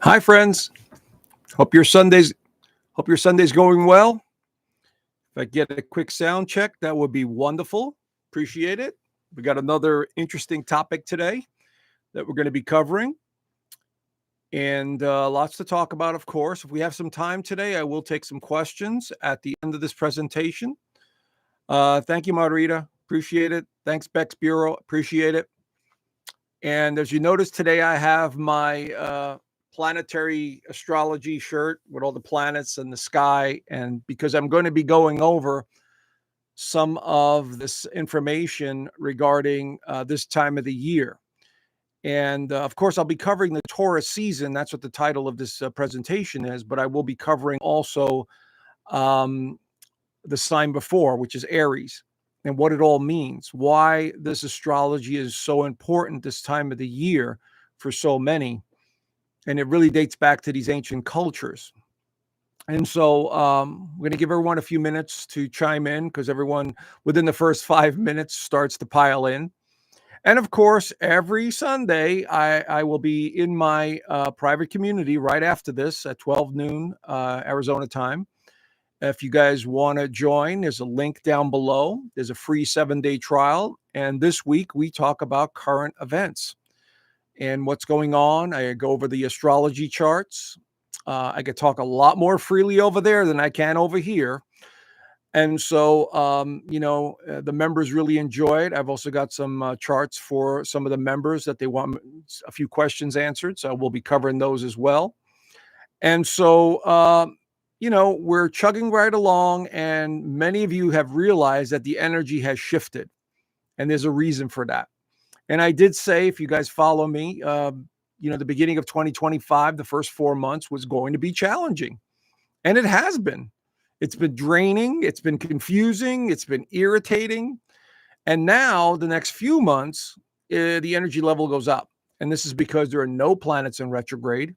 Hi, friends. Hope your Sunday's going well. If I get a quick sound check, that would be wonderful. Appreciate it. We got another interesting topic today that we're going to be covering, and lots to talk about, of course. If we have some time today, I will take some questions at the end of this presentation. Thank you, Margarita. Appreciate it. Thanks, Bex Bureau. Appreciate it. And as you notice today, I have my planetary astrology shirt with all the planets and the sky. And because I'm going to be going over some of this information regarding this time of the year. And of course, I'll be covering the Taurus season. That's what the title of this presentation is. But I will be covering also um, the sign before, which is Aries, and what it all means, why this astrology is so important this time of the year for so many. And it really dates back to these ancient cultures. And so we're going to give everyone a few minutes to chime in because everyone within the first 5 minutes starts to pile in. And of course, every Sunday, I will be in my private community right after this at 12 noon Arizona time. If you guys want to join, there's a link down below. There's a free 7-day trial. And this week, we talk about current events and what's going on. I go over the astrology charts. I could talk a lot more freely over there than I can over here. And so, the members really enjoy it. I've also got some charts for some of the members that they want a few questions answered. So we'll be covering those as well. And so, we're chugging right along, and many of you have realized that the energy has shifted, and there's a reason for that. And I did say, if you guys follow me, the beginning of 2025, the first 4 months was going to be challenging, and it has been. It's been draining, it's been confusing, it's been irritating, and now the next few months, the energy level goes up, and this is because there are no planets in retrograde.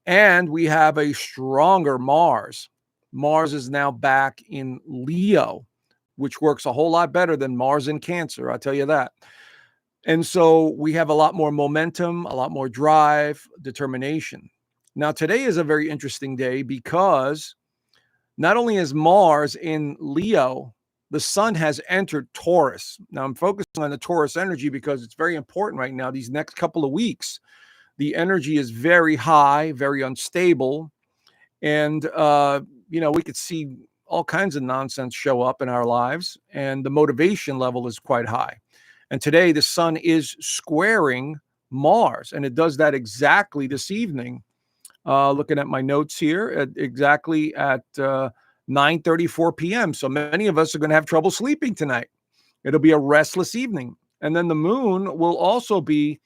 And we have a stronger Mars. Mars is now back in Leo, which works a whole lot better than Mars in Cancer, I'll tell you that. And so we have a lot more momentum, a lot more drive, determination. Now, today is a very interesting day because not only is Mars in Leo, the sun has entered Taurus. Now, I'm focusing on the Taurus energy because it's very important right now, these next couple of weeks. The energy is very high, very unstable. And, we could see all kinds of nonsense show up in our lives. And the motivation level is quite high. And today the sun is squaring Mars. And it does that exactly this evening. Looking at my notes here, exactly at 9:34 p.m. So many of us are going to have trouble sleeping tonight. It'll be a restless evening. And then the moon will also be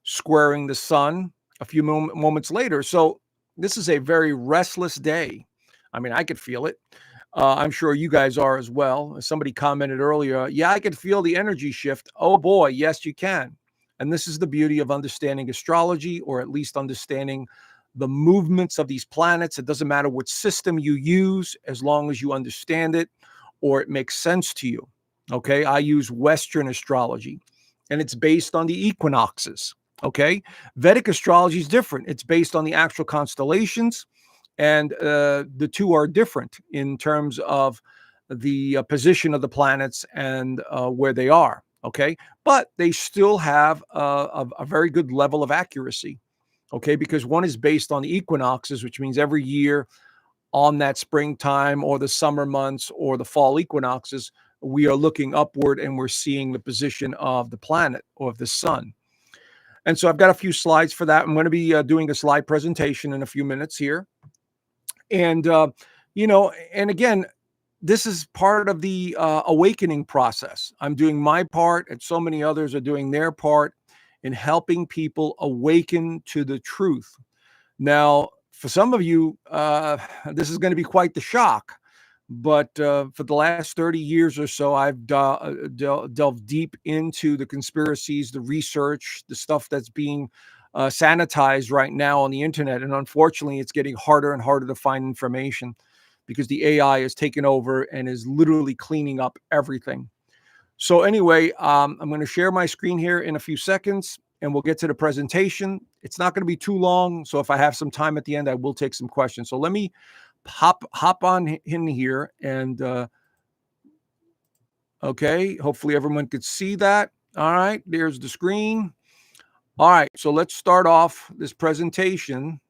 squaring the sun a few moments later. So this is a very restless day. I mean, I could feel it. I'm sure you guys are as well. Somebody commented earlier, yeah, I could feel the energy shift. Oh boy, yes, you can. And this is the beauty of understanding astrology, or at least understanding the movements of these planets. It doesn't matter what system you use, as long as you understand it or it makes sense to you. Okay, I use Western astrology, and it's based on the equinoxes. Okay, Vedic astrology is different. It's based on the actual constellations, and the two are different in terms of the position of the planets and where they are. Okay, but they still have a very good level of accuracy. Okay, because one is based on the equinoxes, which means every year on that springtime or the summer months or the fall equinoxes, we are looking upward and we're seeing the position of the planet or of the sun. And so I've got a few slides for that. I'm going to be doing a slide presentation in a few minutes here. And, and again, this is part of the awakening process. I'm doing my part, and so many others are doing their part in helping people awaken to the truth. Now, for some of you, this is going to be quite the shock. But for the last 30 years or so, I've delved deep into the conspiracies, the research, the stuff that's being sanitized right now on the internet. And unfortunately, it's getting harder and harder to find information because the AI is taking over and is literally cleaning up everything. So anyway, I'm going to share my screen here in a few seconds, and we'll get to the presentation. It's not going to be too long. So if I have some time at the end, I will take some questions. So let me hop on in here and okay, hopefully everyone could see that. All right, there's the screen. All right, so let's start off this presentation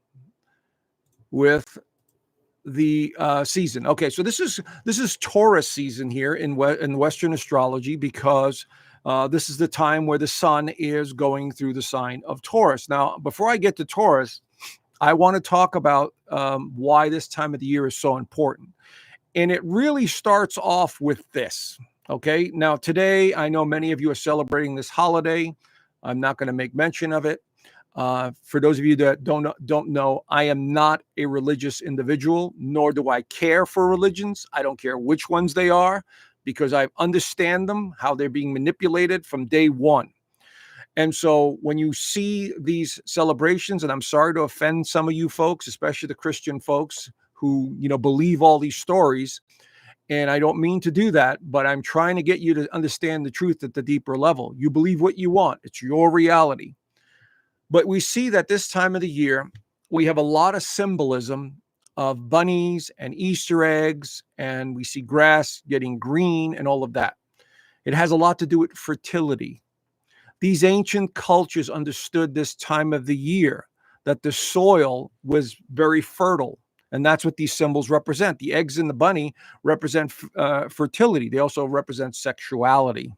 with the season. Okay, so this is Taurus season here in Western astrology, because this is the time where the sun is going through the sign of Taurus. Now, before I get to Taurus, I want to talk about why this time of the year is so important. And it really starts off with this. Okay, now today, I know many of you are celebrating this holiday. I'm not going to make mention of it. For those of you that don't know, I am not a religious individual, nor do I care for religions. I don't care which ones they are, because I understand them, how they're being manipulated from day one. And so when you see these celebrations, and I'm sorry to offend some of you folks, especially the Christian folks who, believe all these stories, and I don't mean to do that, but I'm trying to get you to understand the truth at the deeper level. You believe what you want. It's your reality. But we see that this time of the year, we have a lot of symbolism of bunnies and Easter eggs, and we see grass getting green and all of that. It has a lot to do with fertility. These ancient cultures understood this time of the year, that the soil was very fertile. And that's what these symbols represent. The eggs in the bunny represent fertility. They also represent sexuality.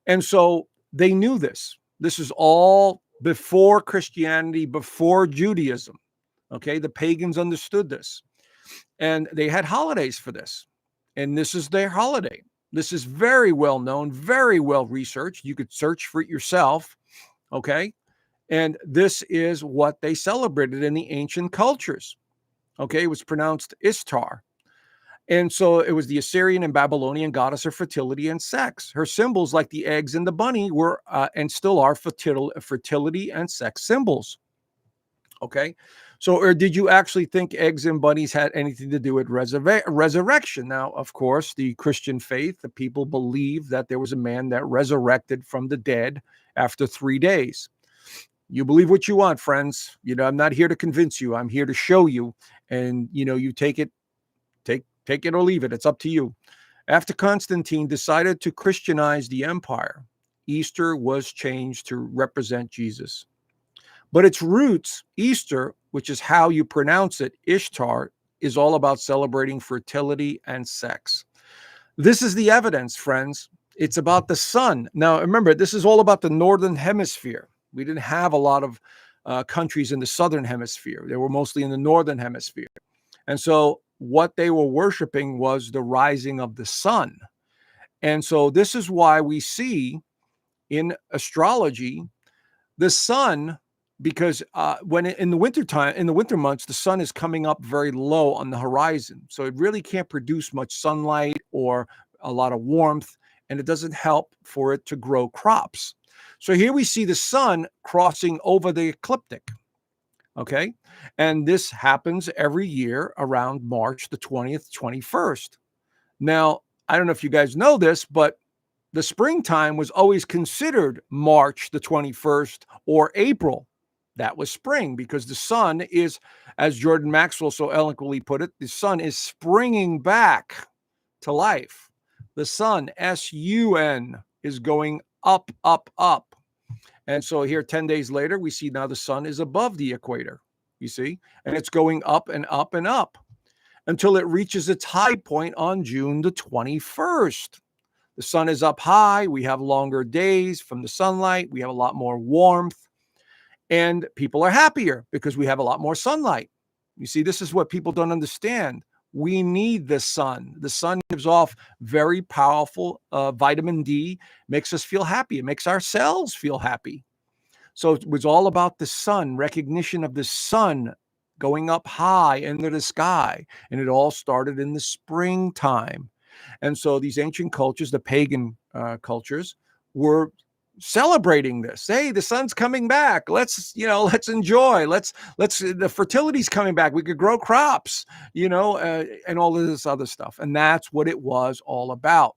And so they knew this. This is all before Christianity, before Judaism. Okay, the pagans understood this. And they had holidays for this. And this is their holiday. This is very well known, very well researched. You could search for it yourself. Okay. And this is what they celebrated in the ancient cultures. Okay, it was pronounced Ishtar. And so it was the Assyrian and Babylonian goddess of fertility and sex. Her symbols, like the eggs and the bunny, were and still are fertility and sex symbols. Okay, so or did you actually think eggs and bunnies had anything to do with resurrection? Now, of course, the Christian faith, the people believe that there was a man that resurrected from the dead after 3 days. You believe what you want, friends. I'm not here to convince you. I'm here to show you, and you take it or leave it. It's up to you. After Constantine decided to Christianize the empire, Easter was changed to represent Jesus. But its roots, Easter, which is how you pronounce it, Ishtar, is all about celebrating fertility and sex. This is the evidence, friends. It's about the sun. Now, remember, this is all about the northern hemisphere. We didn't have a lot of countries in the southern hemisphere. They were mostly in the northern hemisphere. And so what they were worshiping was the rising of the sun. And so this is why we see in astrology the sun, because when in the wintertime, in the winter months, the sun is coming up very low on the horizon. So it really can't produce much sunlight or a lot of warmth, and it doesn't help for it to grow crops. So here we see the sun crossing over the ecliptic. Okay. And this happens every year around March the 20th, 21st. Now, I don't know if you guys know this, but the springtime was always considered March the 21st or April. That was spring, because the sun is, as Jordan Maxwell so eloquently put it, the sun is springing back to life. The sun, S-U-N, is going up, up, up. And so here, 10 days later, we see now the sun is above the equator, you see, and it's going up and up and up until it reaches its high point on June the 21st. The sun is up high. We have longer days from the sunlight. We have a lot more warmth, and people are happier because we have a lot more sunlight. You see, this is what people don't understand. We need the sun. The sun gives off very powerful vitamin D, makes us feel happy. It makes our cells feel happy. So it was all about the sun, recognition of the sun going up high into the sky. And it all started in the springtime. And so these ancient cultures, the pagan cultures, were celebrating this. Hey, the sun's coming back. Let's enjoy. The fertility's coming back. We could grow crops, and all of this other stuff. And that's what it was all about.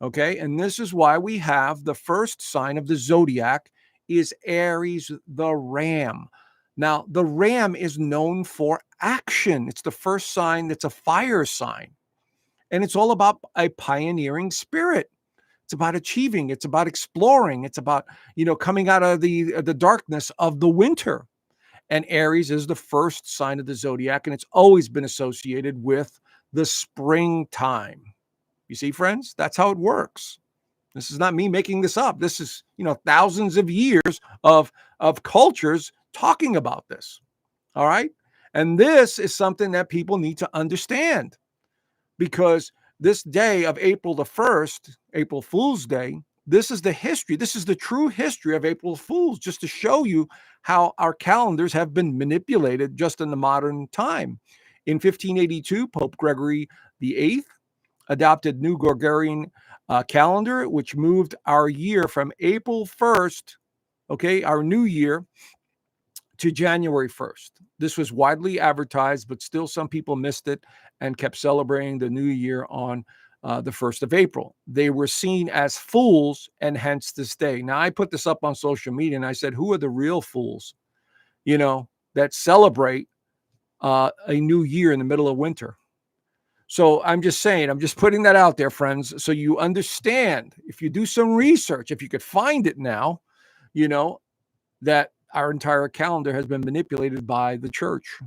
Okay. And this is why we have the first sign of the zodiac is Aries, the ram. Now, the ram is known for action. It's the first sign that's a fire sign. And it's all about a pioneering spirit. It's about achieving. It's about exploring. It's about, coming out of the darkness of the winter. And Aries is the first sign of the zodiac, and it's always been associated with the springtime. You see, friends, that's how it works. This is not me making this up. This is, thousands of years of cultures talking about this. All right. And this is something that people need to understand, because this day of April the 1st, April Fool's Day, this is the history. This is the true history of April Fools, just to show you how our calendars have been manipulated just in the modern time. In 1582, Pope Gregory VIII adopted new Gregorian calendar, which moved our year from April 1st, okay, our new year, to January 1st. This was widely advertised, but still some people missed it and kept celebrating the new year on the 1st of April. They were seen as fools, and hence this day. Now, I put this up on social media and I said, who are the real fools, that celebrate a new year in the middle of winter? So I'm just saying, I'm just putting that out there, friends, so you understand. If you do some research, if you could find it now, that our entire calendar has been manipulated by the church,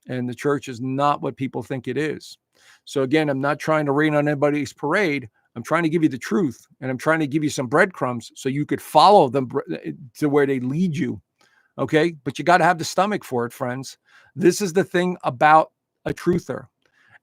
and the church is not what people think it is. So again, I'm not trying to rain on anybody's parade. I'm trying to give you the truth, and I'm trying to give you some breadcrumbs so you could follow them to where they lead you. Okay. But you got to have the stomach for it, friends. This is the thing about a truther.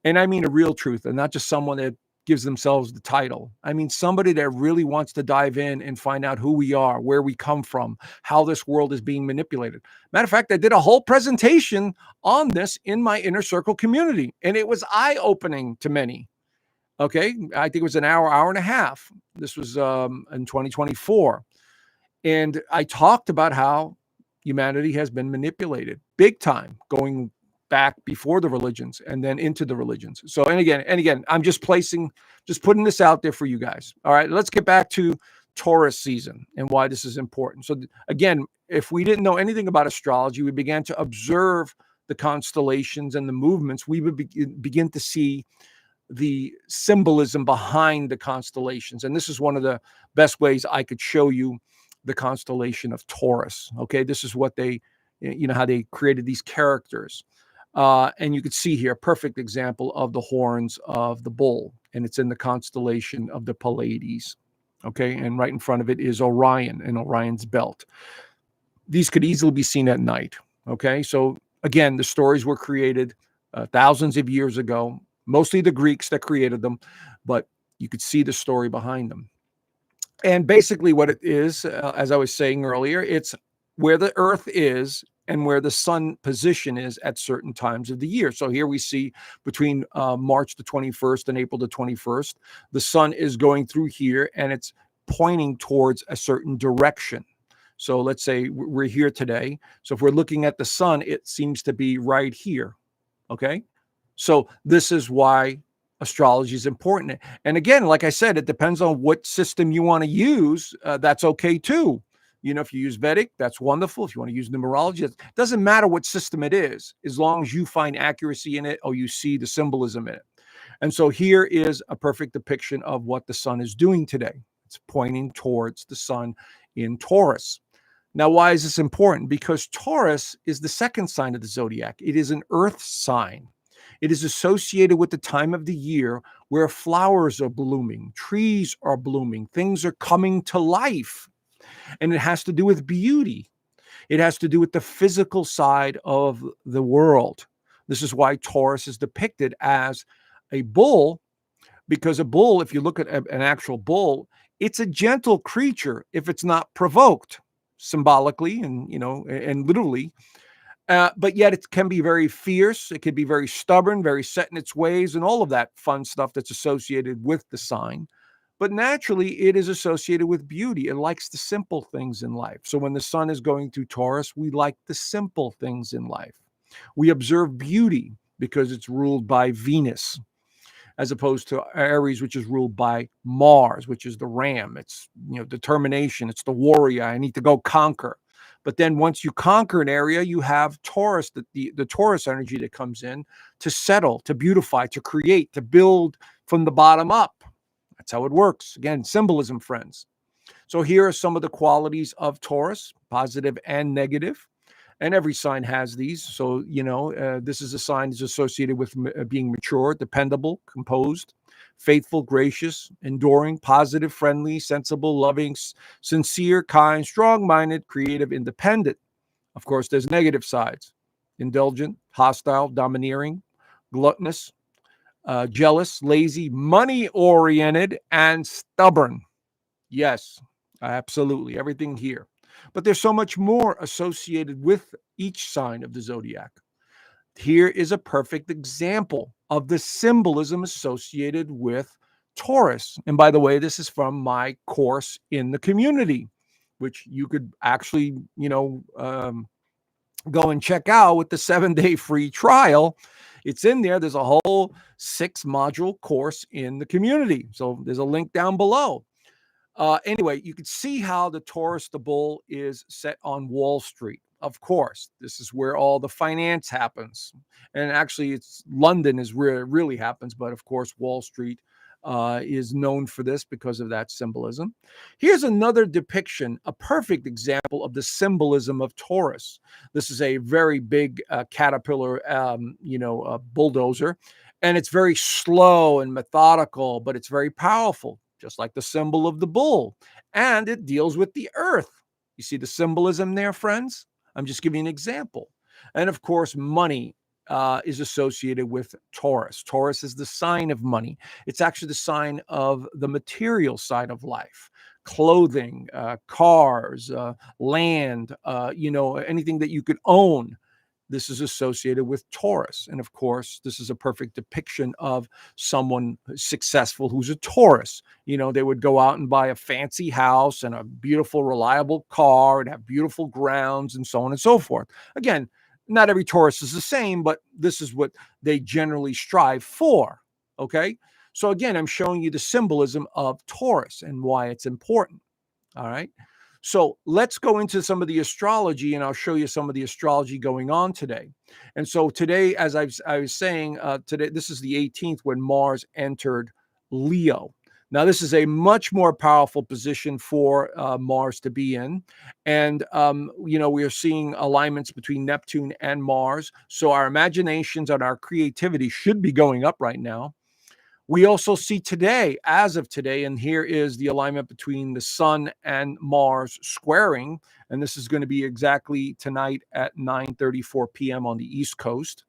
And I mean a real truther, and not just someone that gives themselves the title. I mean somebody that really wants to dive in and find out who we are, where we come from, how this world is being manipulated. Matter of fact, I did a whole presentation on this in my inner circle community, and it was eye-opening to many. Okay, I think it was an hour and a half. This was in 2024. And I talked about how humanity has been manipulated big time, going back before the religions and then into the religions. So, and again, I'm just putting this out there for you guys. All right, let's get back to Taurus season and why this is important. So again, if we didn't know anything about astrology, we began to observe the constellations and the movements, we would begin to see the symbolism behind the constellations. And this is one of the best ways I could show you the constellation of Taurus. Okay, this is what they, how they created these characters. And you could see here a perfect example of the horns of the bull, and it's in the constellation of the Pleiades. Okay, and right in front of it is Orion and Orion's belt. These could easily be seen at night. Okay, so again, the stories were created thousands of years ago, mostly the Greeks that created them, but you could see the story behind them. And basically what it is, as I was saying earlier, it's where the earth is and where the sun position is at certain times of the year. So here we see between March the 21st and April the 21st, the sun is going through here and it's pointing towards a certain direction. So let's say we're here today. So if we're looking at the sun, it seems to be right here. Okay. So this is why astrology is important. And again, like I said, it depends on what system you want to use. That's okay too. If you use Vedic, that's wonderful. If you want to use numerology, it doesn't matter what system it is, as long as you find accuracy in it or you see the symbolism in it. And so here is a perfect depiction of what the sun is doing today. It's pointing towards the sun in Taurus. Now, why is this important? Because Taurus is the second sign of the zodiac. It is an earth sign. It is associated with the time of the year where flowers are blooming, trees are blooming, things are coming to life. And it has to do with beauty. It has to do with the physical side of the world. This is why Taurus is depicted as a bull, because a bull, if you look at an actual bull, it's a gentle creature if it's not provoked, symbolically and, and literally. But yet it can be very fierce. It can be very stubborn, very set in its ways, and all of that fun stuff that's associated with the sign. But naturally, it is associated with beauty. It likes the simple things in life. So when the sun is going through Taurus, we like the simple things in life. We observe beauty because it's ruled by Venus. as opposed to Aries, which is ruled by Mars, which is the ram. It's, determination. It's the warrior. I need to go conquer. But then once you conquer an area, you have Taurus, the Taurus energy that comes in to settle, to beautify, to create, to build from the bottom up. That's how it works. Again, symbolism, friends. So here are some of the qualities of Taurus, positive and negative. And every sign has these. So, this is a sign that's associated with being mature, dependable, composed, faithful, gracious, enduring, positive, friendly, sensible, loving, sincere, kind, strong-minded, creative, independent. Of course, there's negative sides: indulgent, hostile, domineering, gluttonous, jealous, lazy, money-oriented, and stubborn. Yes, absolutely. Everything here. But there's so much more associated with each sign of the zodiac. Here is a perfect example of the symbolism associated with Taurus. And by the way, this is from my course in the community, which you could actually, go and check out with the 7-day free trial. It's in there. There's a whole 6-module course in the community. So there's a link down below. Anyway, you can see how the Taurus, the bull, is set on Wall Street. Of course, this is where all the finance happens. And actually, it's London is where it really happens. But of course, Wall Street is known for this because of that symbolism. Here's another depiction, a perfect example of the symbolism of Taurus. This is a very big caterpillar, bulldozer. And it's very slow and methodical, but it's very powerful, just like the symbol of the bull. And it deals with the earth. You see the symbolism there, friends? I'm just giving an example. And of course, money is associated with Taurus. Taurus is the sign of money. It's actually the sign of the material side of life: clothing, cars, land, anything that you could own. This is associated with Taurus. And of course, this is a perfect depiction of someone successful who's a Taurus. They would go out and buy a fancy house and a beautiful, reliable car and have beautiful grounds and so on and so forth. Again, not every Taurus is the same, but this is what they generally strive for. Okay. So again, I'm showing you the symbolism of Taurus and why it's important. All right. So let's go into some of the astrology, and I'll show you some of the astrology going on today. And so today, as I was saying, today, this is the 18th when Mars entered Leo. Now, this is a much more powerful position for Mars to be in. And, we are seeing alignments between Neptune and Mars. So our imaginations and our creativity should be going up right now. We also see today, as of today, and here is the alignment between the Sun and Mars squaring, and this is going to be exactly tonight at 9:34 p.m. on the East Coast.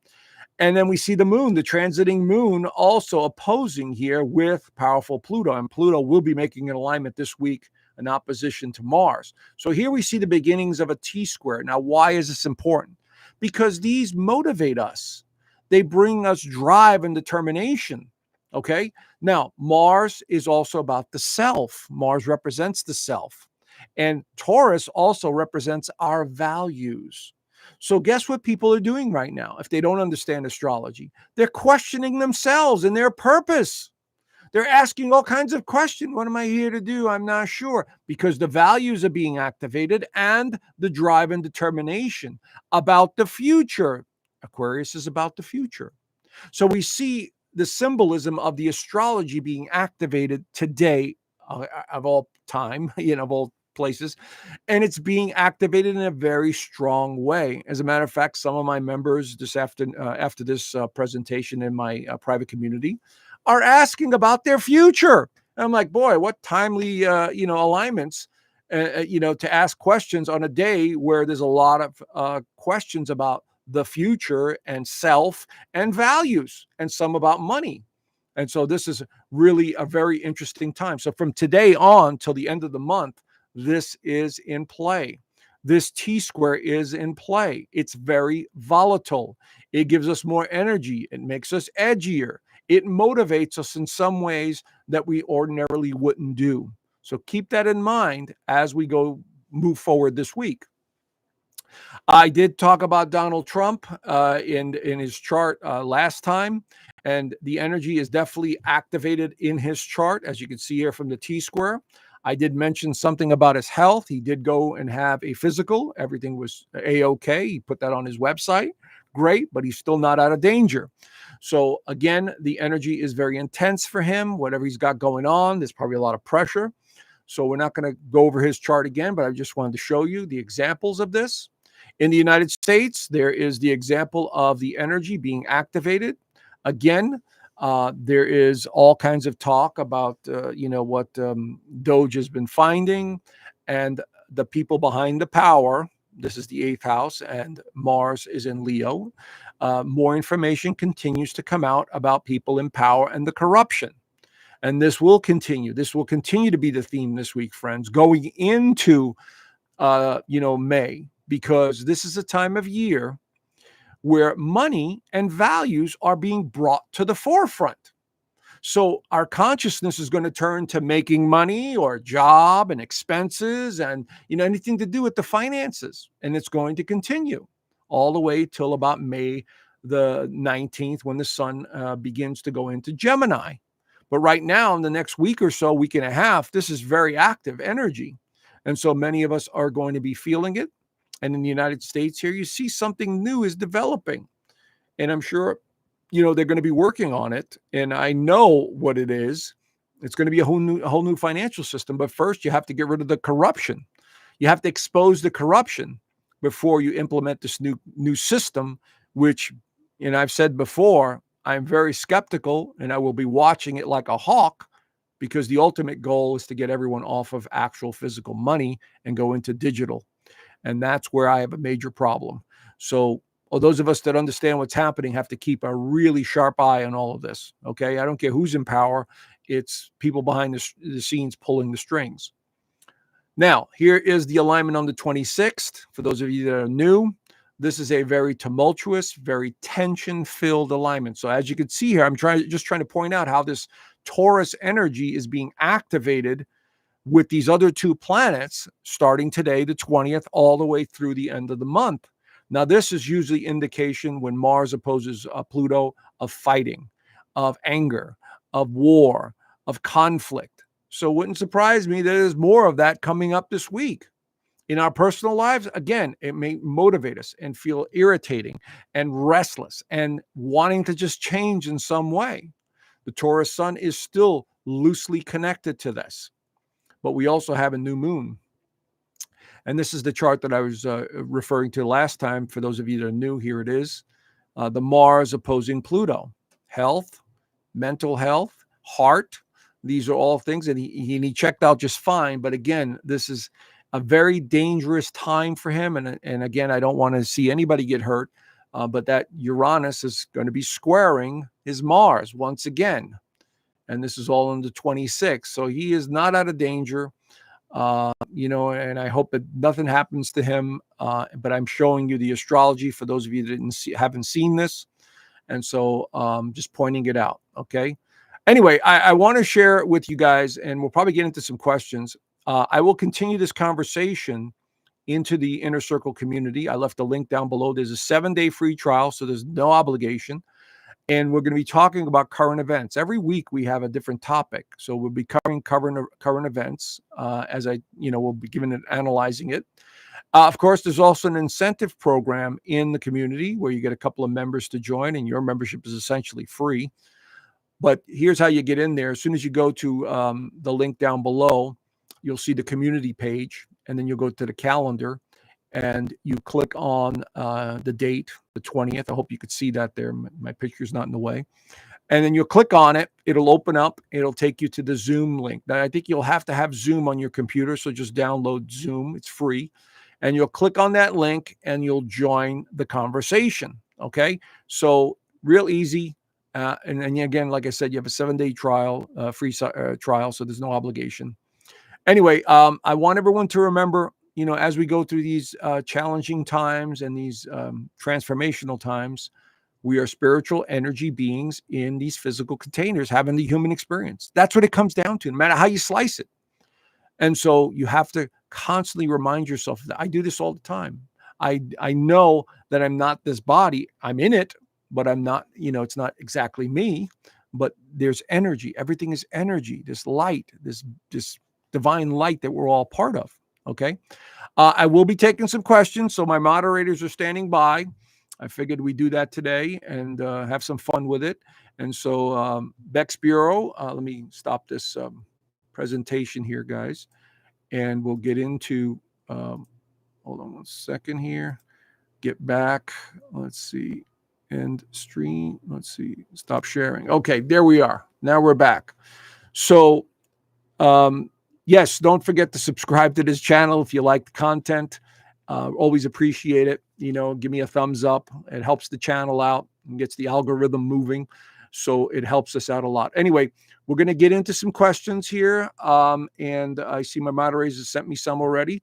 And then we see the moon, the transiting moon, also opposing here with powerful Pluto, and Pluto will be making an alignment this week in opposition to Mars. So here we see the beginnings of a T-square. Now, why is this important? Because these motivate us. They bring us drive and determination. Okay. Now, Mars is also about the self. Mars represents the self. And Taurus also represents our values. So guess what people are doing right now if they don't understand astrology? They're questioning themselves and their purpose. They're asking all kinds of questions. What am I here to do? I'm not sure. Because the values are being activated and the drive and determination about the future. Aquarius is about the future. So we see the symbolism of the astrology being activated today, of all time, of all places, and it's being activated in a very strong way. As a matter of fact, some of my members this after this presentation in my private community are asking about their future. And I'm like, boy, what timely, alignments, to ask questions on a day where there's a lot of questions about the future and self and values, and some about money. And so this is really a very interesting time. So from today on till the end of the month, this is in play. This T-square is in play. It's very volatile. It gives us more energy. It makes us edgier. It motivates us in some ways that we ordinarily wouldn't do. So keep that in mind as we move forward this week. I did talk about Donald Trump in his chart last time, and the energy is definitely activated in his chart, as you can see here from the T-square. I did mention something about his health. He did go and have a physical. Everything was A-OK. He put that on his website. Great, but he's still not out of danger. So again, the energy is very intense for him. Whatever he's got going on, there's probably a lot of pressure. So we're not going to go over his chart again, but I just wanted to show you the examples of this. In the United States, there is the example of the energy being activated. Again, there is all kinds of talk about, what Doge has been finding, and the people behind the power. This is the 8th house, and Mars is in Leo. More information continues to come out about people in power and the corruption. And this will continue. This will continue to be the theme this week, friends, going into, May, because this is a time of year where money and values are being brought to the forefront. So our consciousness is going to turn to making money or job and expenses and, anything to do with the finances. And it's going to continue all the way till about May the 19th, when the sun begins to go into Gemini. But right now, in the next week or so, week and a half, this is very active energy. And so many of us are going to be feeling it. And in the United States here, you see something new is developing. And I'm sure, they're going to be working on it. And I know what it is. It's going to be a whole new financial system. But first, you have to get rid of the corruption. You have to expose the corruption before you implement this new system, which, I've said before, I'm very skeptical, and I will be watching it like a hawk, because the ultimate goal is to get everyone off of actual physical money and go into digital. And that's where I have a major problem. So those of us that understand what's happening have to keep a really sharp eye on all of this. Okay. I don't care who's in power. It's people behind the scenes pulling the strings. Now, here is the alignment on the 26th. For those of you that are new, this is a very tumultuous, very tension-filled alignment. So as you can see here, I'm just trying to point out how this Taurus energy is being activated with these other two planets starting today, the 20th, all the way through the end of the month. Now, this is usually indication when Mars opposes Pluto of fighting, of anger, of war, of conflict. So it wouldn't surprise me that there's more of that coming up this week. In our personal lives, again, it may motivate us and feel irritating and restless and wanting to just change in some way. The Taurus sun is still loosely connected to this, but we also have a new moon. And this is the chart that I was referring to last time. For those of you that are new, here it is. The Mars opposing Pluto. Health, mental health, heart. These are all things. And he checked out just fine. But again, this is a very dangerous time for him. And again, I don't want to see anybody get hurt. But that Uranus is going to be squaring his Mars once again. And this is all on the 26th. So he is not out of danger. And I hope that nothing happens to him. But I'm showing you the astrology for those of you that haven't seen this. And so just pointing it out. Okay. Anyway, I want to share it with you guys, and we'll probably get into some questions. I will continue this conversation into the Inner Circle community. I left a link down below. There's a 7-day free trial, so there's no obligation. And we're going to be talking about current events. Every week we have a different topic. So we'll be covering current events as we'll be analyzing it. Of course, there's also an incentive program in the community where you get a couple of members to join, and your membership is essentially free. But here's how you get in there. As soon as you go to the link down below, you'll see the community page, and then you'll go to the calendar, and you click on the date, the 20th. I hope you could see that there. My picture's not in the way. And then you'll click on it. It'll open up. It'll take you to the Zoom link. Now, I think you'll have to have Zoom on your computer, so just download Zoom. It's free. And you'll click on that link, and you'll join the conversation. Okay? So real easy. And again, like I said, you have a 7-day trial, free trial, so there's no obligation. Anyway, I want everyone to remember, as we go through these challenging times and these transformational times, we are spiritual energy beings in these physical containers having the human experience. That's what it comes down to, no matter how you slice it. And so you have to constantly remind yourself that I do this all the time. I know that I'm not this body. I'm in it, but I'm not, it's not exactly me, but there's energy. Everything is energy, this light, this divine light that we're all part of. Okay. I will be taking some questions. So my moderators are standing by. I figured we'd do that today and have some fun with it. And so Beck's Bureau, let me stop this presentation here, guys. And we'll get into, hold on one second here. Get back. Let's see. End stream. Let's see. Stop sharing. Okay, there we are. Now we're back. So, yes, don't forget to subscribe to this channel if you like the content. Always appreciate it. Give me a thumbs up. It helps the channel out and gets the algorithm moving. So it helps us out a lot. Anyway, we're going to get into some questions here. And I see my moderators have sent me some already.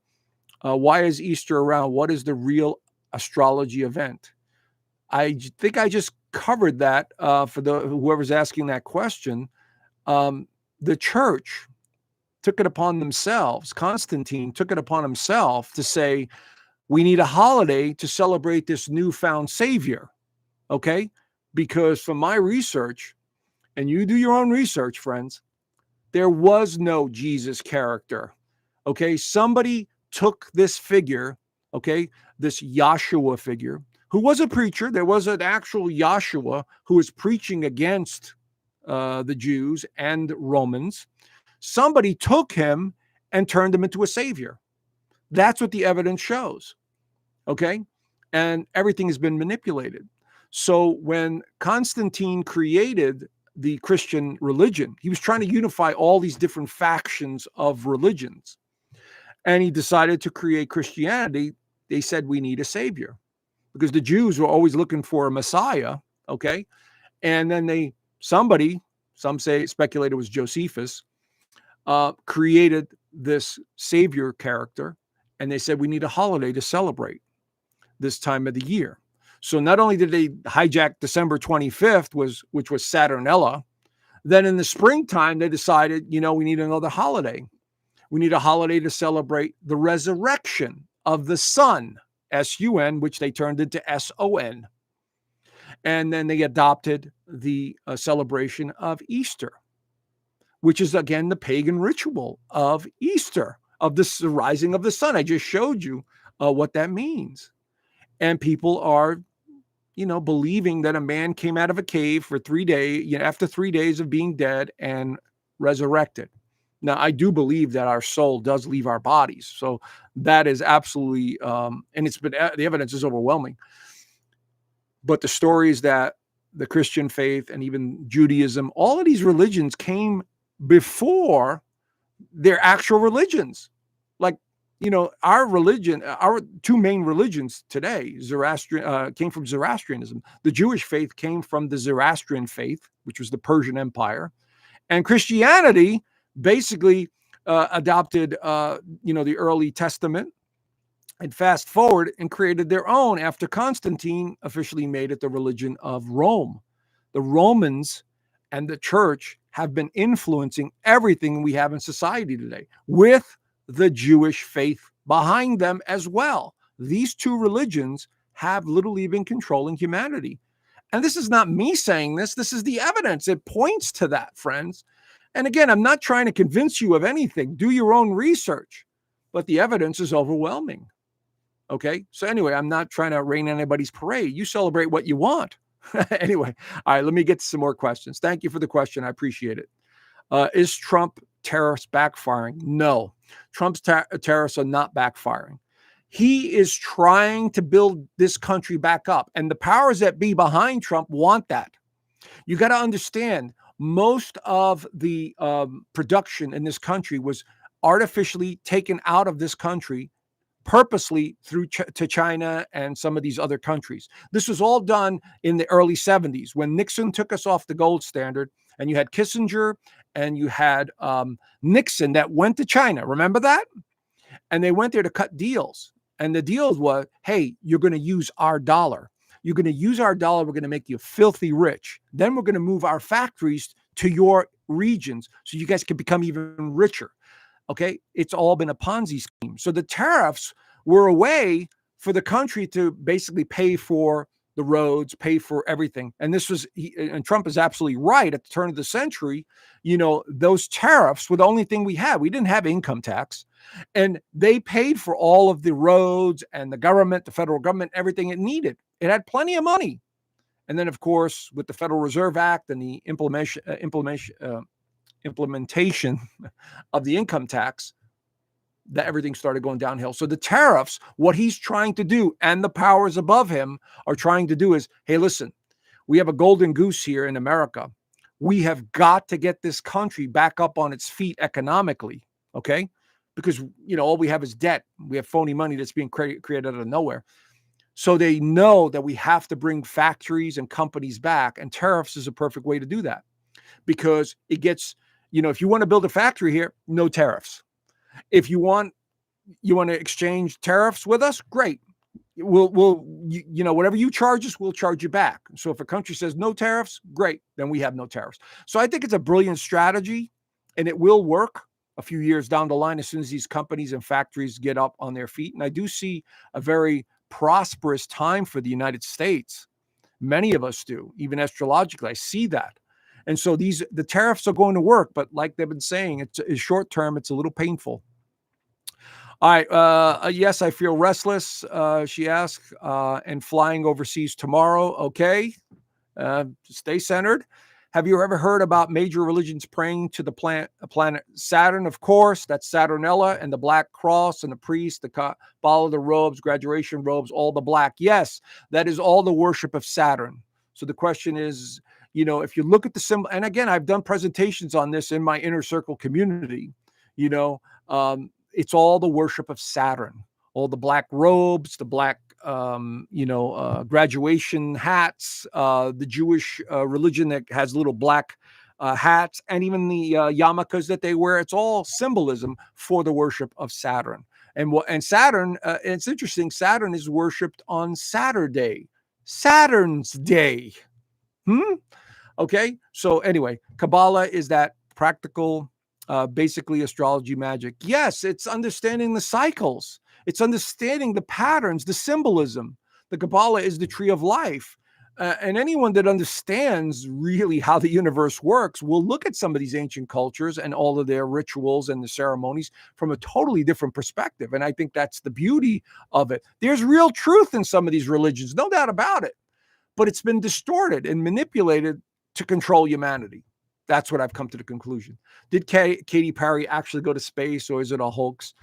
Why is Easter around? What is the real astrology event? I think I just covered that for whoever's asking that question. The church took it upon themselves. Constantine took it upon himself to say, we need a holiday to celebrate this newfound savior. Okay? Because from my research, and you do your own research, friends, there was no Jesus character. Okay? Somebody took this figure, okay, this Yahshua figure, who was a preacher. There was an actual Yahshua who was preaching against the Jews and Romans. Somebody took him and turned him into a savior. That's what the evidence shows. Okay? And everything has been manipulated. So when Constantine created the Christian religion, he was trying to unify all these different factions of religions. And he decided to create Christianity. They said, we need a savior, because the Jews were always looking for a Messiah. Okay. And then some speculate it was Josephus, created this savior character. And they said, we need a holiday to celebrate this time of the year. So not only did they hijack December 25th, which was Saturnella, then in the springtime, they decided, we need another holiday. We need a holiday to celebrate the resurrection of the sun, S-U-N, which they turned into S-O-N. And then they adopted the celebration of Easter, which is, again, the pagan ritual of Easter, of the rising of the sun. I just showed you what that means. And people are, believing that a man came out of a cave for 3 days, after 3 days of being dead, and resurrected. Now, I do believe that our soul does leave our bodies. So that is absolutely, and the evidence is overwhelming. But the stories that the Christian faith and even Judaism, all of these religions came before their actual religions. Like, our religion, our two main religions today, came from Zoroastrianism. The Jewish faith came from the Zoroastrian faith, which was the Persian Empire. And Christianity basically adopted, the early Testament, and fast forward and created their own after Constantine officially made it the religion of Rome. The Romans and the church have been influencing everything we have in society today, with the Jewish faith behind them as well. These two religions have literally been controlling humanity. And this is not me saying this. This is the evidence. It points to that, friends. And again, I'm not trying to convince you of anything. Do your own research. But the evidence is overwhelming. Okay? So anyway, I'm not trying to rain on anybody's parade. You celebrate what you want. Anyway, all right, let me get to some more questions. Thank you for the question. I appreciate it. Is Trump tariffs backfiring? No. Trump's tariffs are not backfiring. He is trying to build this country back up. And the powers that be behind Trump want that. You got to understand, most of the production in this country was artificially taken out of this country purposely to China and some of these other countries. This was all done in the early 70s when Nixon took us off the gold standard, and you had Kissinger and you had Nixon that went to China. Remember that? And they went there to cut deals. And the deals was, hey, you're going to use our dollar. You're going to use our dollar. We're going to make you filthy rich. Then we're going to move our factories to your regions so you guys can become even richer. Okay, it's all been a Ponzi scheme. So the tariffs were a way for the country to basically pay for the roads, pay for everything. And this was, and Trump is absolutely right. At the turn of the century, those tariffs were the only thing we had. We didn't have income tax, and they paid for all of the roads and the government, the federal government, everything it needed. It had plenty of money. And then, of course, with the Federal Reserve Act and the implementation of the income tax, that everything started going downhill. So the tariffs, what he's trying to do, and the powers above him are trying to do is, hey, listen, we have a golden goose here in America. We have got to get this country back up on its feet economically, okay? Because, all we have is debt. We have phony money that's being created out of nowhere. So they know that we have to bring factories and companies back, and tariffs is a perfect way to do that, because it gets, if you want to build a factory here, no tariffs. If you want to exchange tariffs with us, great. We'll whatever you charge us, we'll charge you back. So if a country says no tariffs, great, then we have no tariffs. So I think it's a brilliant strategy, and it will work a few years down the line as soon as these companies and factories get up on their feet. And I do see a very prosperous time for the United States. Many of us do, even astrologically. I see that. And so the tariffs are going to work, but like they've been saying, it's short term, it's a little painful. All right. Yes, I feel restless, she asked, and flying overseas tomorrow. Okay. Stay centered. Have you ever heard about major religions praying to the planet Saturn? Of course, that's Saturnella and the Black Cross and the priest, the Kabbalah, the robes, graduation robes, all the black. Yes, that is all the worship of Saturn. So the question is, if you look at the symbol, and again, I've done presentations on this in my inner circle community, it's all the worship of Saturn, all the black robes, the black, graduation hats, the Jewish religion that has little black hats, and even the yarmulkes that they wear. It's all symbolism for the worship of Saturn. And Saturn, it's interesting, Saturn is worshipped on Saturday, Saturn's day. Okay. So anyway, Kabbalah is that practical, basically astrology magic. Yes, it's understanding the cycles. It's understanding the patterns, the symbolism. The Kabbalah is the tree of life. And anyone that understands really how the universe works will look at some of these ancient cultures and all of their rituals and the ceremonies from a totally different perspective. And I think that's the beauty of it. There's real truth in some of these religions, no doubt about it. But it's been distorted and manipulated to control humanity. That's what I've come to the conclusion. Did Katy Perry actually go to space, or is it a hoax?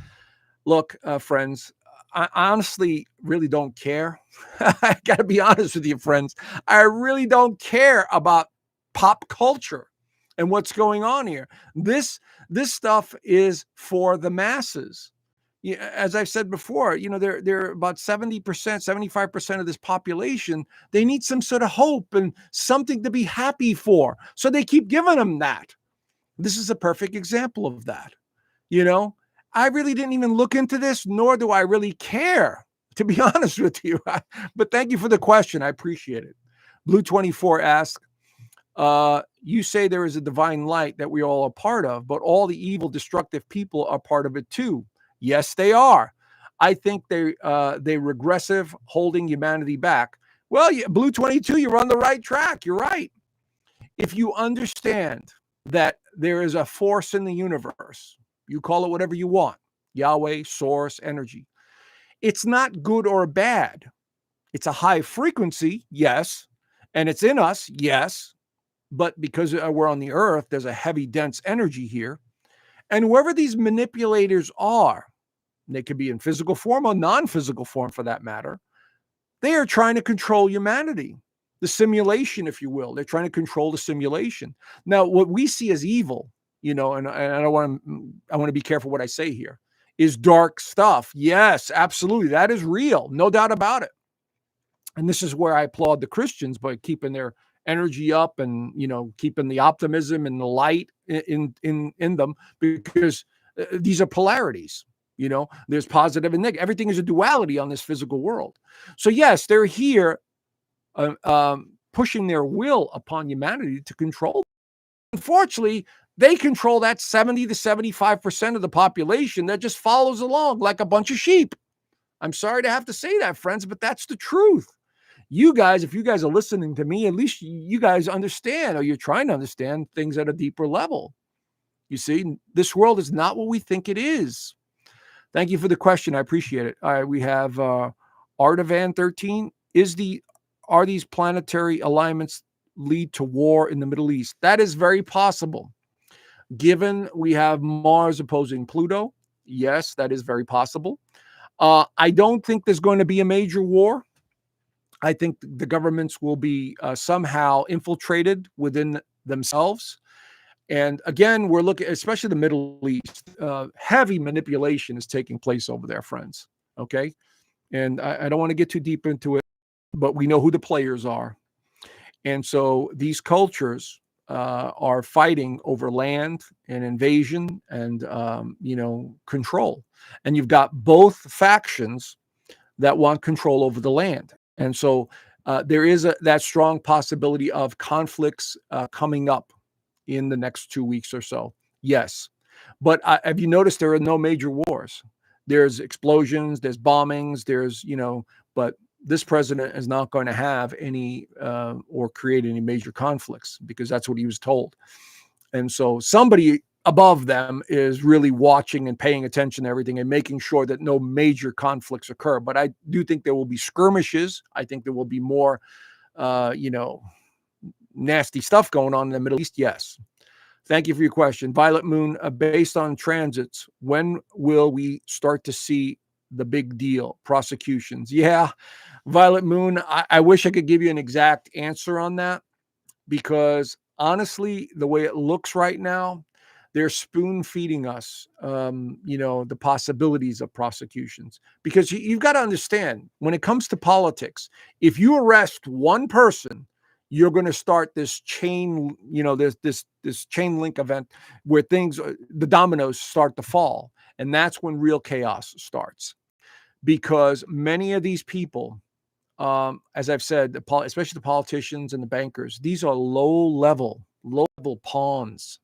Look, friends, I honestly really don't care. I got to be honest with you, friends. I really don't care about pop culture and what's going on here. This stuff is for the masses. As I've said before, they're about 70%, 75% of this population. They need some sort of hope and something to be happy for. So they keep giving them that. This is a perfect example of that. I really didn't even look into this, nor do I really care, to be honest with you. But thank you for the question. I appreciate it. Blue24 asks, you say there is a divine light that we all are part of, but all the evil, destructive people are part of it too. Yes, they are. I think they regressive, holding humanity back. Well, Blue 22, you're on the right track. You're right. If you understand that there is a force in the universe, you call it whatever you want, Yahweh, source, energy. It's not good or bad. It's a high frequency, yes, and it's in us, yes, but because we're on the earth, there's a heavy, dense energy here. And whoever these manipulators are, they could be in physical form or non-physical form for that matter, they are trying to control humanity, the simulation, if you will. They're trying to control the simulation. Now, what we see as evil, and I want to be careful what I say here, is dark stuff. Yes, absolutely. That is real. No doubt about it. And this is where I applaud the Christians by keeping their energy up and, keeping the optimism and the light in them, because these are polarities. There's positive and negative. Everything is a duality on this physical world. So yes, they're here pushing their will upon humanity to control. Unfortunately, they control that 70 to 75% of the population that just follows along like a bunch of sheep. I'm sorry to have to say that, friends, but that's the truth. You guys, if you guys are listening to me, at least you guys understand, or you're trying to understand things at a deeper level. You see, this world is not what we think it is. Thank you for the question. I appreciate it. All right, we have Artavan 13. Are these planetary alignments lead to war in the Middle East? That is very possible. Given we have Mars opposing Pluto, yes, that is very possible. I don't think there's going to be a major war. I think the governments will be somehow infiltrated within themselves. And again, we're looking, especially the Middle East, heavy manipulation is taking place over there, friends. Okay. And I don't want to get too deep into it, but we know who the players are. And so these cultures are fighting over land and invasion and, control. And you've got both factions that want control over the land. And so there is that strong possibility of conflicts coming up in the next 2 weeks or so. Yes. But have you noticed there are no major wars? There's explosions, there's bombings, but this president is not going to have any or create any major conflicts because that's what he was told. And so somebody above them is really watching and paying attention to everything and making sure that no major conflicts occur. But I do think there will be skirmishes. I think there will be more, nasty stuff going on in the Middle East. Yes. Thank you for your question. Violet Moon, based on transits, when will we start to see the big deal? Prosecutions. Yeah. Violet Moon, I wish I could give you an exact answer on that because honestly, the way it looks right now, they're spoon feeding us, the possibilities of prosecutions. Because you've got to understand, when it comes to politics, if you arrest one person, you're going to start this chain, this chain link event where the dominoes start to fall, and that's when real chaos starts. Because many of these people, as I've said, especially the politicians and the bankers, these are low level pawns.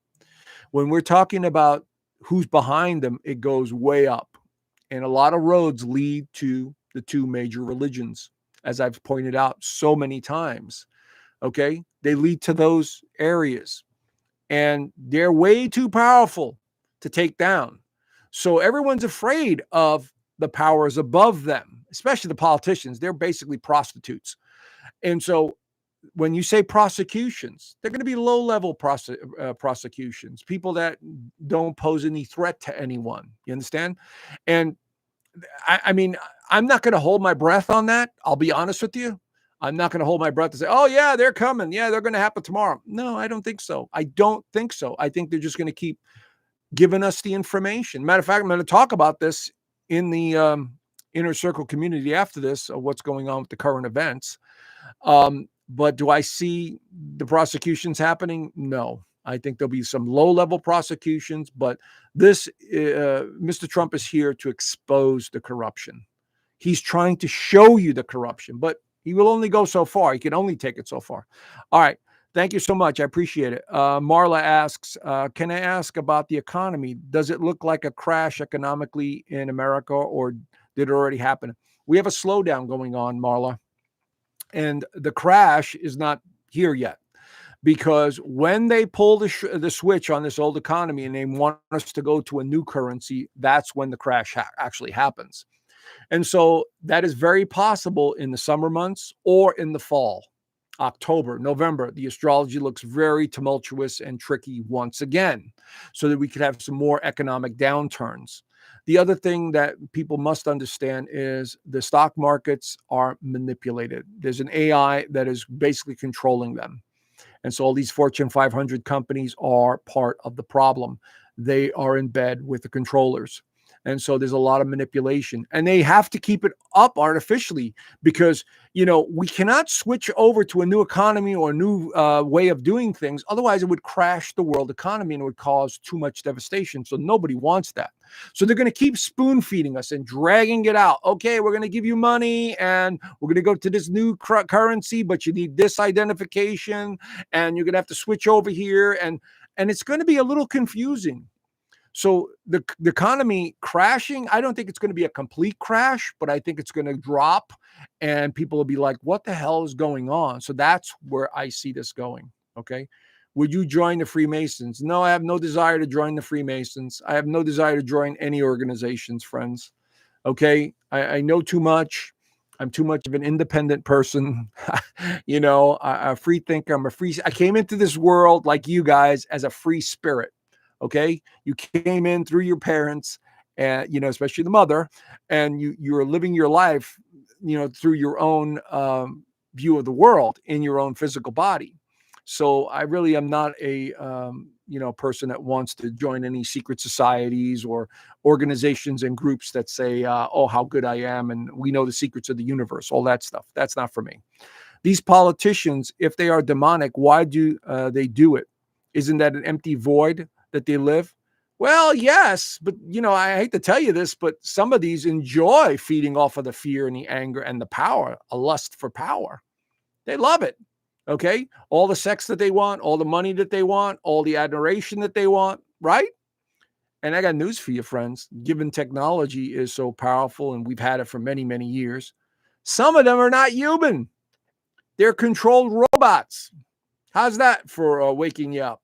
When we're talking about who's behind them, it goes way up. And a lot of roads lead to the two major religions, as I've pointed out so many times. Okay. They lead to those areas and they're way too powerful to take down. So everyone's afraid of the powers above them, especially the politicians. They're basically prostitutes. And so when you say prosecutions, they're going to be low-level prosecutions, people that don't pose any threat to anyone. You understand? And I mean, I'm not going to hold my breath on that. I'll be honest with you. I'm not going to hold my breath and say, oh, yeah, they're coming. Yeah, they're going to happen tomorrow. No, I don't think so. I don't think so. I think they're just going to keep giving us the information. Matter of fact, I'm going to talk about this in the inner circle community after this, of what's going on with the current events. But do I see the prosecutions happening? No. I think there'll be some low-level prosecutions, but Mr. Trump is here to expose the corruption. He's trying to show you the corruption, but he will only go so far. He can only take it so far. All right. Thank you so much. I appreciate it. Marla asks, can I ask about the economy? Does it look like a crash economically in America, or did it already happen? We have a slowdown going on, Marla. And the crash is not here yet, because when they pull the switch on this old economy and they want us to go to a new currency, that's when the crash actually happens. And so that is very possible in the summer months or in the fall. October, November, the astrology looks very tumultuous and tricky once again, so that we could have some more economic downturns. The other thing that people must understand is the stock markets are manipulated. There's an AI that is basically controlling them. And so all these Fortune 500 companies are part of the problem. They are in bed with the controllers. And so there's a lot of manipulation, and they have to keep it up artificially because, we cannot switch over to a new economy or a new way of doing things. Otherwise, it would crash the world economy and it would cause too much devastation. So nobody wants that. So they're going to keep spoon feeding us and dragging it out. Okay, we're going to give you money and we're going to go to this new currency, but you need this identification and you're going to have to switch over here. And it's going to be a little confusing. So the economy crashing, I don't think it's going to be a complete crash, but I think it's going to drop and people will be like, what the hell is going on? So that's where I see this going. Okay. Would you join the Freemasons? No, I have no desire to join the Freemasons. I have no desire to join any organizations, friends. Okay. I know too much. I'm too much of an independent person. A free thinker. I came into this world like you guys as a free spirit. Okay. You came in through your parents and, especially the mother, and you're living your life, through your own view of the world in your own physical body. So I really am not a, person that wants to join any secret societies or organizations and groups that say, oh, how good I am. And we know the secrets of the universe, all that stuff. That's not for me. These politicians, if they are demonic, why do they do it? Isn't that an empty void that they live? Well, yes, but I hate to tell you this, but some of these enjoy feeding off of the fear and the anger and the power, a lust for power. They love it. Okay. All the sex that they want, all the money that they want, all the admiration that they want, right? And I got news for you, friends. Given technology is so powerful and we've had it for many, many years, some of them are not human. They're controlled robots. How's that for waking you up?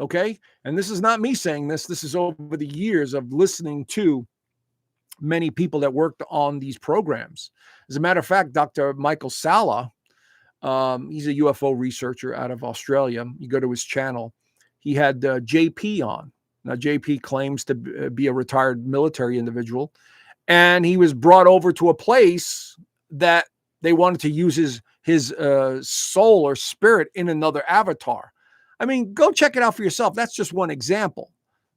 Okay. And this is not me saying this. This is over the years of listening to many people that worked on these programs. As a matter of fact, Dr. Michael Salla, he's a UFO researcher out of Australia. You go to his channel. He had JP on. Now, JP claims to be a retired military individual, and he was brought over to a place that they wanted to use his soul or spirit in another avatar. I mean, go check it out for yourself. That's just one example.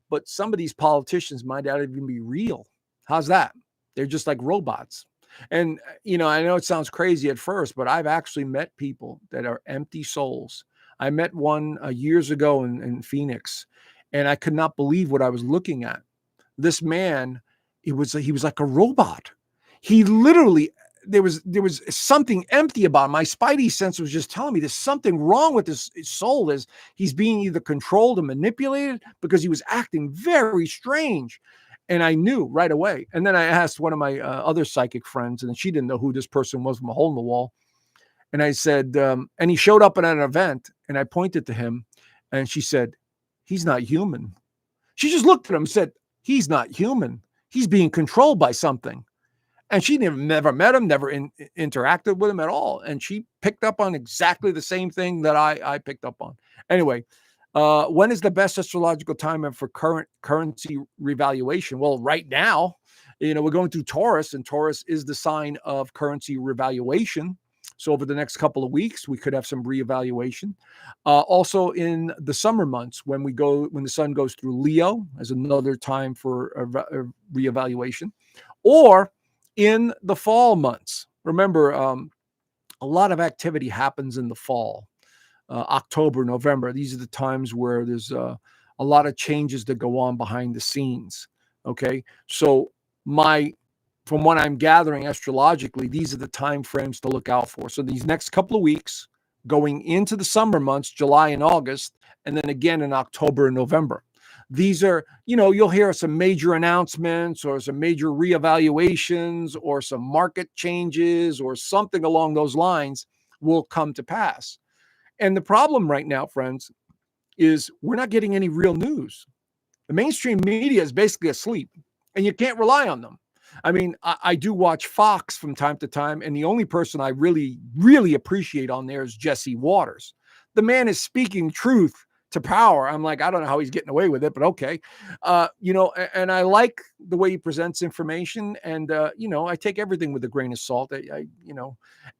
But some of these politicians might not even be real. How's that? They're just like robots. And, I know it sounds crazy at first, but I've actually met people that are empty souls. I met one years ago in Phoenix, and I could not believe what I was looking at. This man, he was like a robot. He literally, there was something empty about him. My spidey sense was just telling me there's something wrong with his soul. Is he's being either controlled or manipulated, because he was acting very strange. And I knew right away. And then I asked one of my other psychic friends, and she didn't know who this person was from a hole in the wall. And I said, and he showed up at an event, and I pointed to him, and she said, he's not human. She just looked at him and said, he's not human. He's being controlled by something. And she never met him, never interacted with him at all. And she picked up on exactly the same thing that I picked up on. Anyway, when is the best astrological time for currency revaluation? Well, right now, we're going through Taurus, and Taurus is the sign of currency revaluation. So over the next couple of weeks, we could have some reevaluation. Also in the summer months, when the sun goes through Leo, as another time for a reevaluation, or in the fall months. Remember, a lot of activity happens in the fall. October, November. These are the times where there's a lot of changes that go on behind the scenes. Okay. So from what I'm gathering astrologically, these are the time frames to look out for. So these next couple of weeks going into the summer months, July and August, and then again in October and November. These are, you'll hear some major announcements or some major reevaluations or some market changes or something along those lines will come to pass. And the problem right now, friends, is we're not getting any real news. The mainstream media is basically asleep, and you can't rely on them. I mean, I do watch Fox from time to time, and the only person I really, really appreciate on there is Jesse Waters. The man is speaking truth to power. I'm like, I don't know how he's getting away with it, but okay. And I like the way he presents information, and, I take everything with a grain of salt.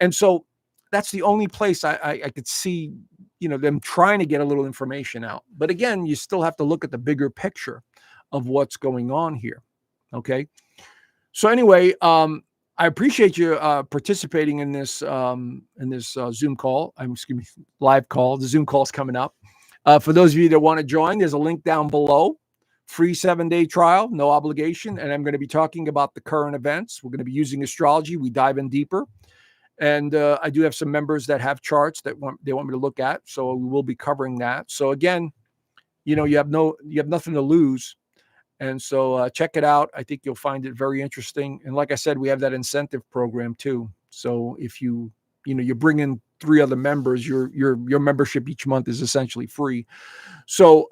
And so that's the only place I could see, them trying to get a little information out. But again, you still have to look at the bigger picture of what's going on here. Okay. So anyway, I appreciate you participating in this Zoom call. Live call. The Zoom call is coming up. For those of you that want to join, there's a link down below. Free 7-day trial, no obligation. And I'm going to be talking about the current events. We're going to be using astrology. We dive in deeper. And I do have some members that have charts that they want me to look at. So we will be covering that. So again, you have nothing to lose. And so check it out. I think you'll find it very interesting. And like I said, we have that incentive program too. So if you bring in 3 other members, your membership each month is essentially free. So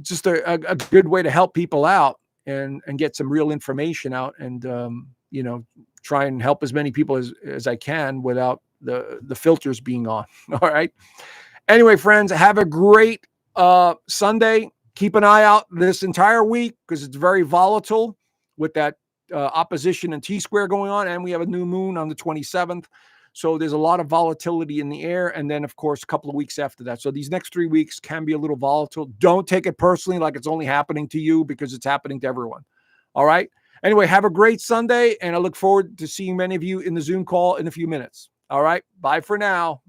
just a good way to help people out and get some real information out, and try and help as many people as I can without the filters being on. All right. Anyway, friends, have a great Sunday. Keep an eye out this entire week because it's very volatile with that opposition and T-square going on. And we have a new moon on the 27th. So there's a lot of volatility in the air. And then, of course, a couple of weeks after that. So these next 3 weeks can be a little volatile. Don't take it personally like it's only happening to you, because it's happening to everyone. All right. Anyway, have a great Sunday. And I look forward to seeing many of you in the Zoom call in a few minutes. All right. Bye for now.